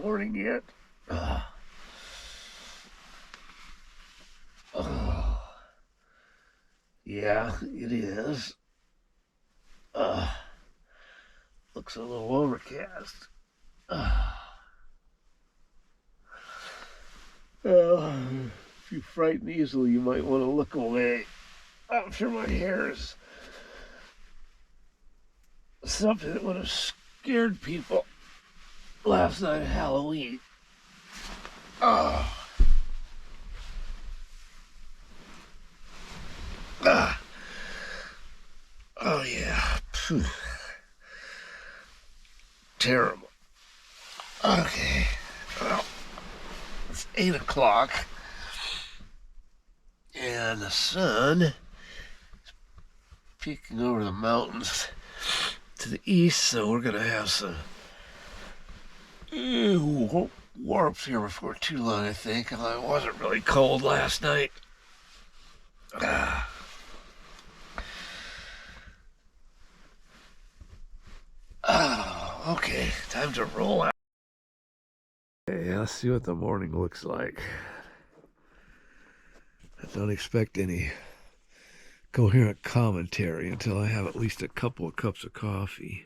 morning yet? Oh, yeah, it is. Looks a little overcast. If you frighten easily, you might want to look away. I'm sure my hair is something that would have scared people last night at Halloween. Oh. Oh yeah. Phew. Terrible. Okay. Well, it's 8 o'clock. And the sun is peeking over the mountains to the east, so we're going to have some warmth here before too long, I think. It wasn't really cold last night. Oh, okay. Time to roll out. Okay, let's see what the morning looks like. I don't expect any coherent commentary until I have at least a couple of cups of coffee.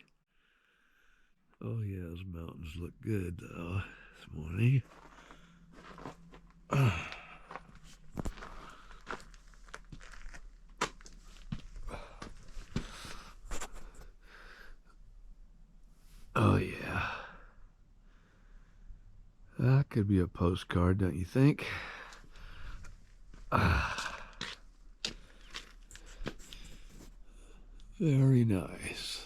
Oh yeah, those mountains look good though this morning. Oh yeah. That could be a postcard, don't you think? Very nice.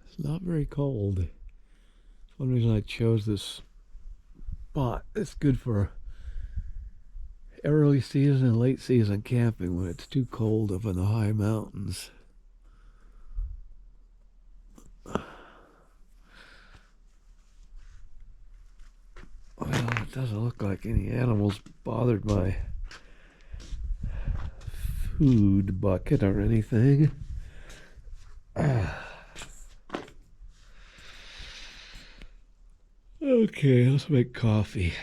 It's not very cold. That's one reason I chose this spot. It's good for early season and late season camping when it's too cold up in the high mountains. Well, it doesn't look like any animals bothered my food bucket or anything. Okay, let's make coffee.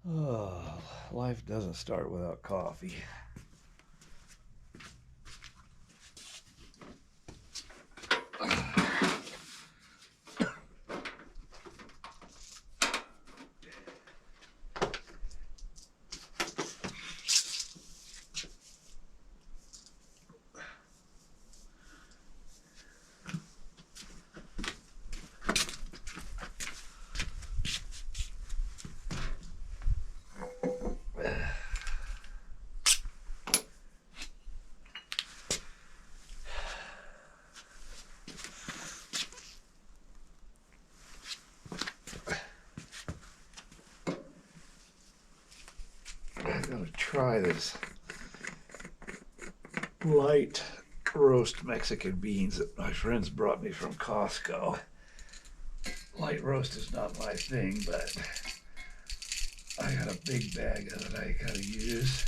Oh, life doesn't start without coffee. I'm gonna try this light roast Mexican beans that my friends brought me from Costco. Light roast is not my thing, but I got a big bag of it I gotta use.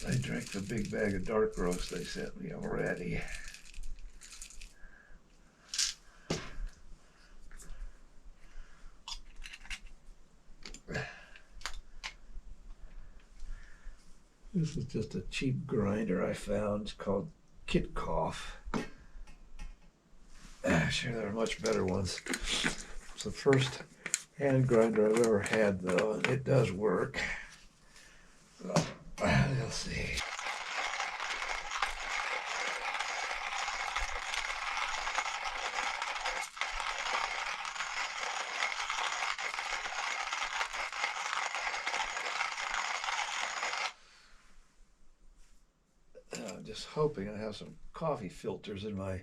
I drank the big bag of dark roast they sent me already. This is just a cheap grinder I found. It's called Kit Cough. Sure, there are much better ones. It's the first hand grinder I've ever had, though, and it does work. So, we'll see. I'm just hoping I have some coffee filters in my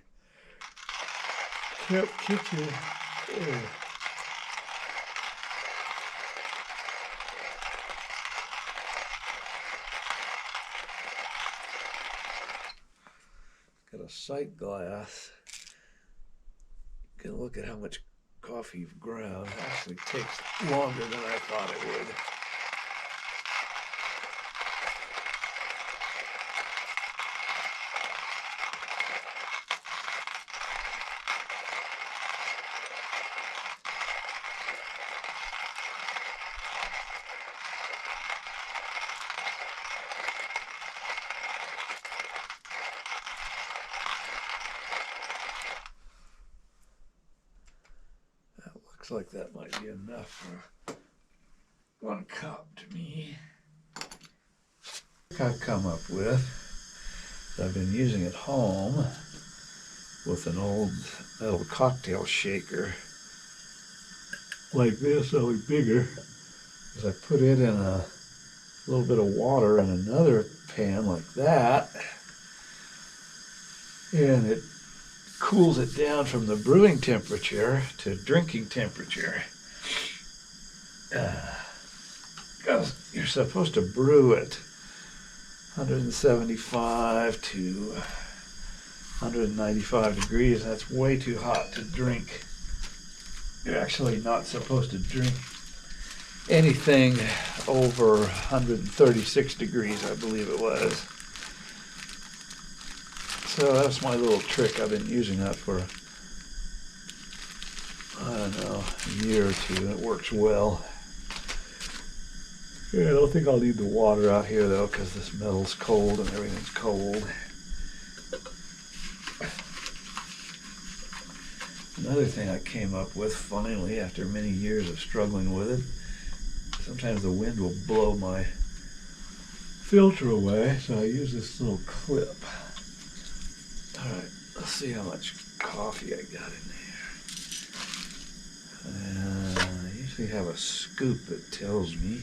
kitchen. Got a sight glass. You can look at how much coffee you've ground actually takes longer than I thought it would. Looks like that might be enough for 1 cup to me. I've come up with, I've been using at home with an old metal cocktail shaker like this, only bigger, is I put it in a little bit of water in another pan like that, and it cools it down from the brewing temperature to drinking temperature. Because you're supposed to brew at 175 to 195 degrees. That's way too hot to drink. You're actually not supposed to drink anything over 136 degrees, I believe it was. So that's my little trick. I've been using that for, I don't know, a year or two. It works well. Yeah, I don't think I'll need the water out here though, because this metal's cold and everything's cold. Another thing I came up with finally after many years of struggling with it, sometimes the wind will blow my filter away, so I use this little clip. Alright, let's see how much coffee I got in there. I usually have a scoop that tells me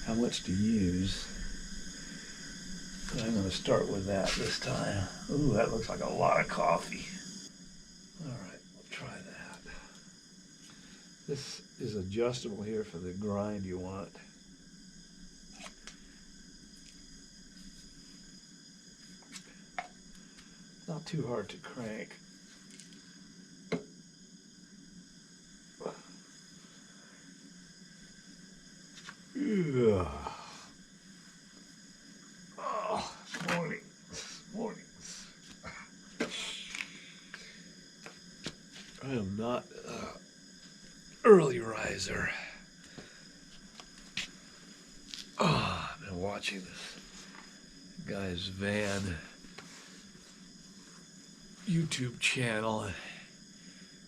how much to use. But I'm going to start with that this time. Ooh, that looks like a lot of coffee. Alright, we'll try that. This is adjustable here for the grind you want. Not too hard to crank. Ugh. Oh, mornings. I am not an early riser. Oh, I've been watching this guy's van YouTube channel.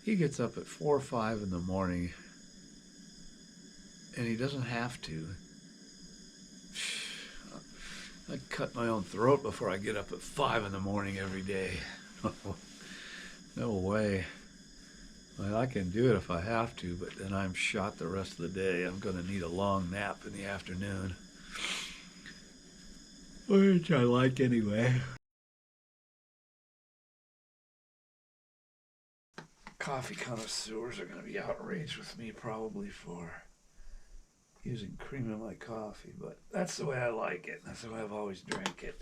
He gets up at 4 or 5 in the morning, and he doesn't have to. I'd cut my own throat before I get up at 5 in the morning every day. No way. Well, I can do it if I have to, but then I'm shot the rest of the day. I'm going to need a long nap in the afternoon, which I like anyway. Coffee connoisseurs are going to be outraged with me probably for using cream in my coffee, but that's the way I like it. That's the way I've always drank it.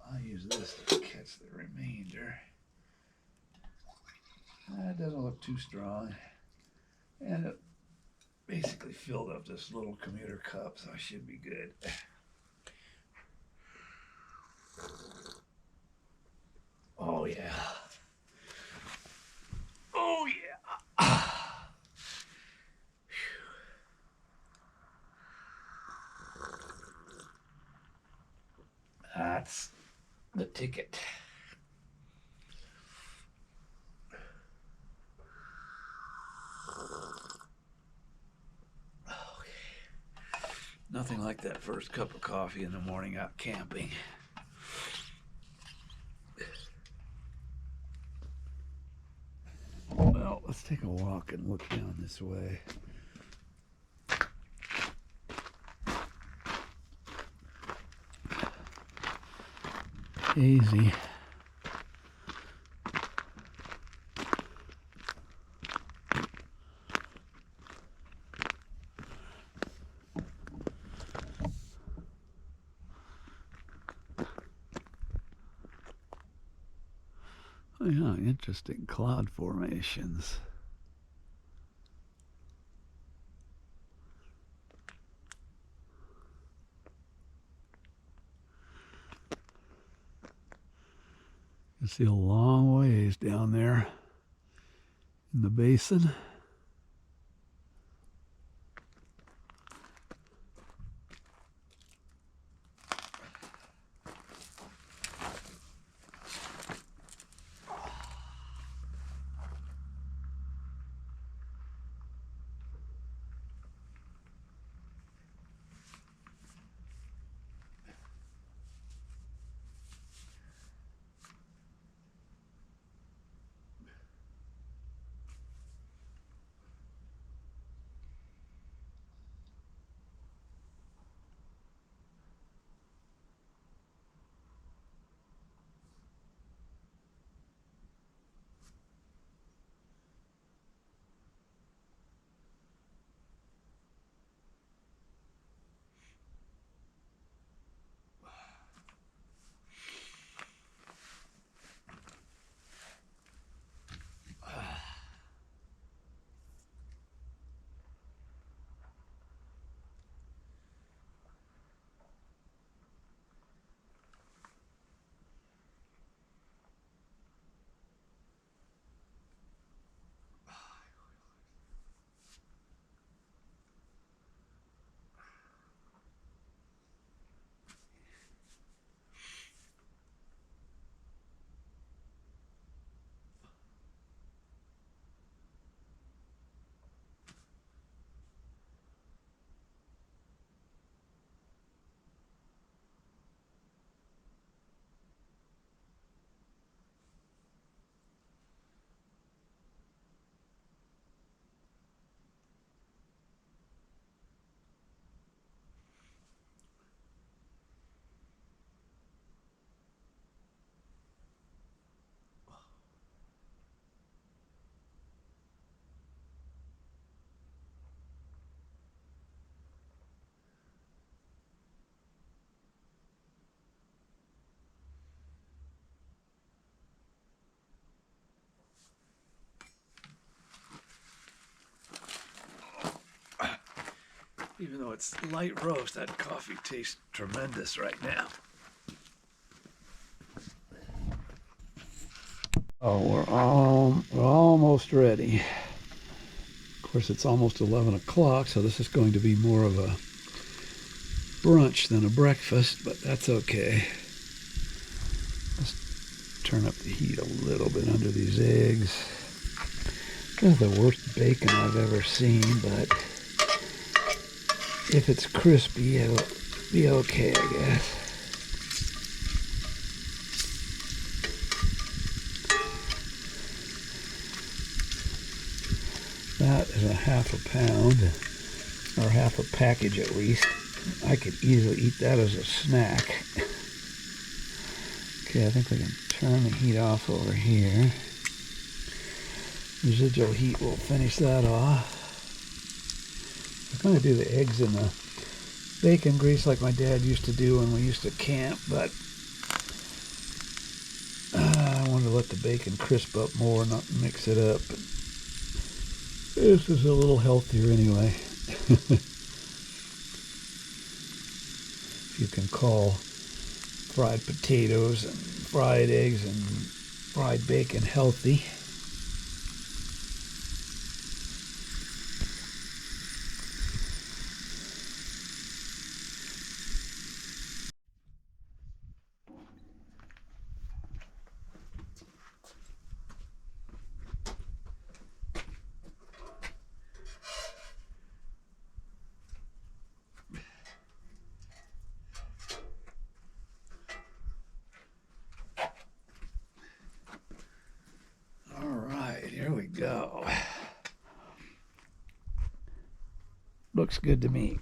I'll use this to catch the remainder. That doesn't look too strong. And it basically filled up this little commuter cup, so I should be good. Oh yeah. Oh yeah. That's the ticket. Nothing like that first cup of coffee in the morning out camping. Well, let's take a walk and look down this way. Easy. Yeah, interesting cloud formations. You see a long ways down there in the basin. Even though it's light roast, that coffee tastes tremendous right now. Oh, we're almost ready. Of course, it's almost 11 o'clock, so this is going to be more of a brunch than a breakfast, but that's okay. Let's turn up the heat a little bit under these eggs. This is the worst bacon I've ever seen, but if it's crispy, it'll be okay, I guess. That is a half a pound, or half a package at least. I could easily eat that as a snack. Okay, I think we can turn the heat off over here. Residual heat will finish that off. I'm going to do the eggs in the bacon grease like my dad used to do when we used to camp, but I wanted to let the bacon crisp up more, not mix it up. But this is a little healthier anyway. If you can call fried potatoes and fried eggs and fried bacon healthy. Here we go. Looks good to me.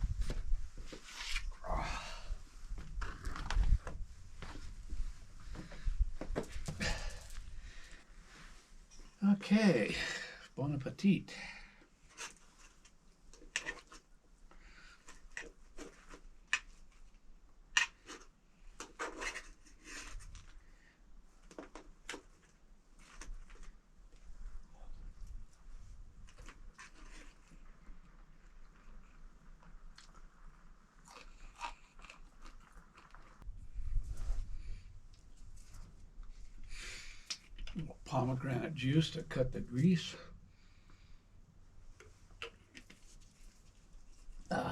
Okay, bon appetit. pomegranate juice to cut the grease. My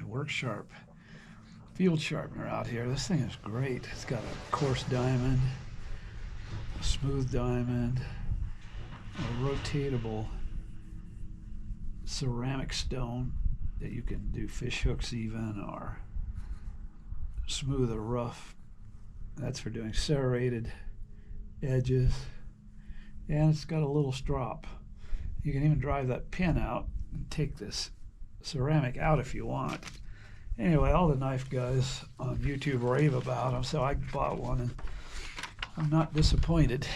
Work Sharp field sharpener out here. This thing is great. It's got a coarse diamond, a smooth diamond, a rotatable ceramic stone that you can do fish hooks even, or smooth or rough. That's for doing serrated edges. And it's got a little strop. You can even drive that pin out and take this ceramic out if you want. Anyway, all the knife guys on YouTube rave about them, so I bought one and I'm not disappointed.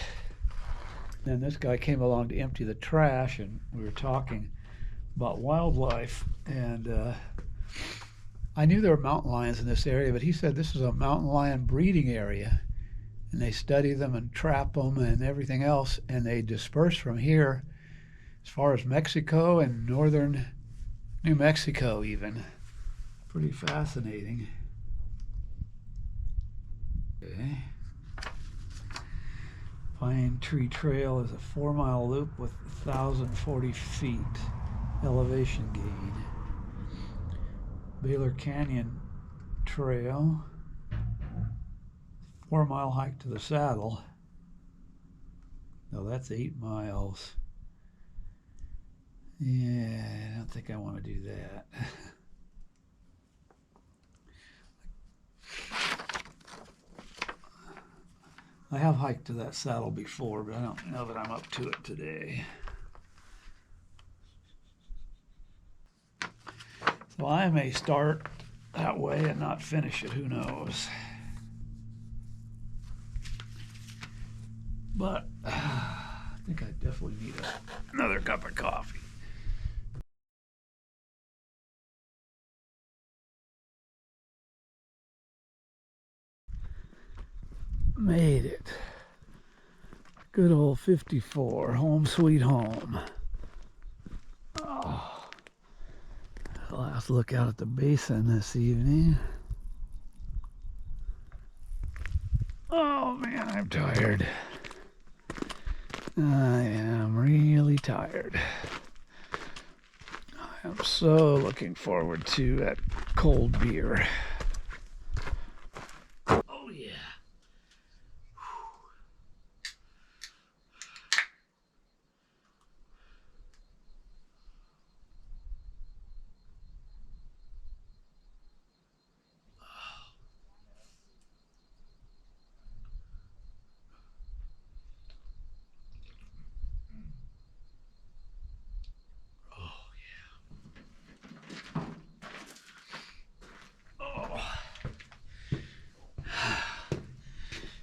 Then this guy came along to empty the trash, and we were talking about wildlife, and I knew there were mountain lions in this area, but he said this is a mountain lion breeding area, and they study them and trap them and everything else, and they disperse from here as far as Mexico and northern New Mexico even. Pretty fascinating. Okay. Pine Tree Trail is a 4-mile loop with 1,040 feet elevation gain. Baylor Canyon Trail, 4-mile hike to the saddle. No, that's 8 miles. Yeah, I don't think I want to do that. I have hiked to that saddle before, but I don't know that I'm up to it today. So I may start that way and not finish it, who knows. But I think I definitely need another cup of coffee. Made it. Good old 54, home sweet home. Oh. Last look out at the basin this evening. Oh man, I'm tired. I am really tired. I am so looking forward to that cold beer. Oh yeah.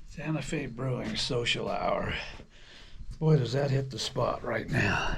Santa Fe Brewing Social Hour. Boy, does that hit the spot right now.